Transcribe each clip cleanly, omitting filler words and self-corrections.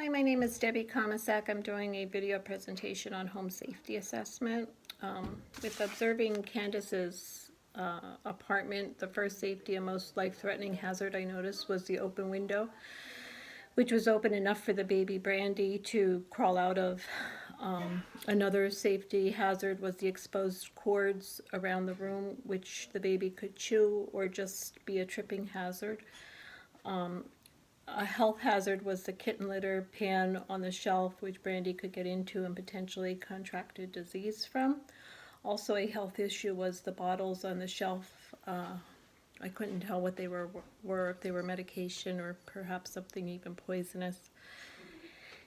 Hi, my name is Debbie Komisak. I'm doing a video presentation on home safety assessment. With observing Candace's apartment, the first safety and most life-threatening hazard I noticed was the open window, which was open enough for the baby Brandy to crawl out of. Another safety hazard was the exposed cords around the room, which the baby could chew or just be a tripping hazard. A health hazard was the kitten litter pan on the shelf, which Brandy could get into and potentially contracted disease from. Also, a health issue was the bottles on the shelf. I couldn't tell what they were, if they were medication or perhaps something even poisonous.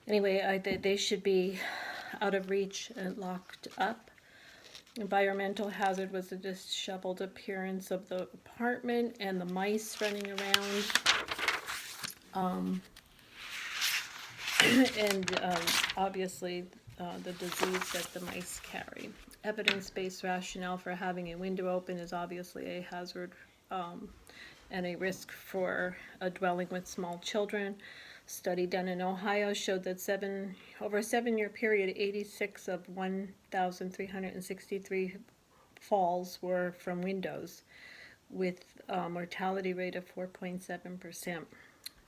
Anyway, they should be out of reach and locked up. Environmental hazard was the disheveled appearance of the apartment and the mice running around. Obviously the disease that the mice carry. Evidence-based rationale for having a window open is obviously a hazard and a risk for a dwelling with small children. Study done in Ohio showed that over a 7-year period, 86 of 1,363 falls were from windows, with a mortality rate of 4.7%.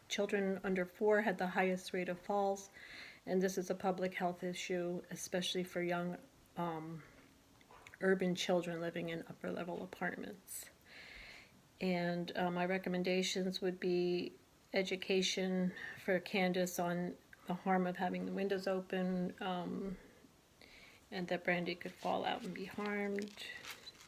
Children under 4 had the highest rate of falls, and this is a public health issue, especially for young urban children living in upper-level apartments. And my recommendations would be education for Candace on the harm of having the windows open, and that Brandy could fall out and be harmed.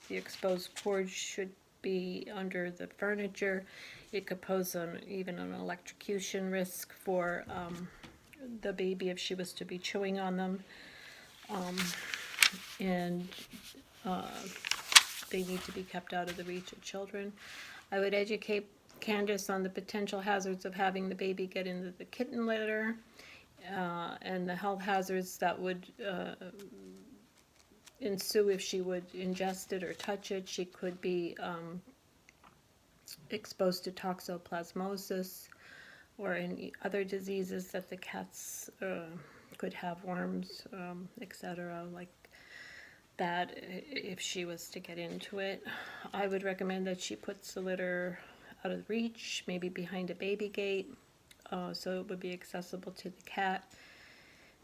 The exposed cords should be under the furniture. It could pose even an electrocution risk for the baby if she was to be chewing on them. They need to be kept out of the reach of children. I would educate Candace on the potential hazards of having the baby get into the kitten litter, and the health hazards that would ensue if she would ingest it or touch it. She could be exposed to toxoplasmosis or any other diseases that the cats could have, worms, etc., like that, if she was to get into it. I would recommend that she puts the litter out of reach, maybe behind a baby gate, so it would be accessible to the cat,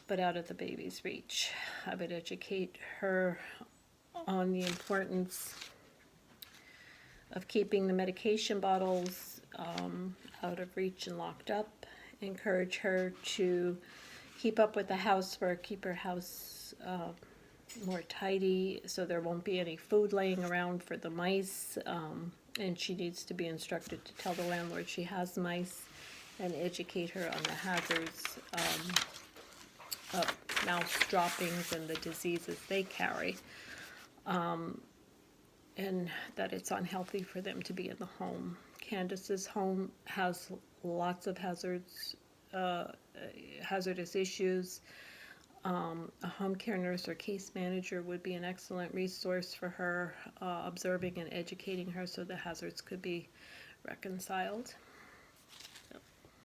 but out of the baby's reach. I would educate her on the importance of keeping the medication bottles out of reach and locked up. Encourage her to keep up with the housework, keep her house more tidy so there won't be any food laying around for the mice, and she needs to be instructed to tell the landlord she has mice and educate her on the hazards of mouse droppings and the diseases they carry, and that it's unhealthy for them to be in the home. Candace's home has lots of hazardous issues. A home care nurse or case manager would be an excellent resource for her, observing and educating her so the hazards could be reconciled.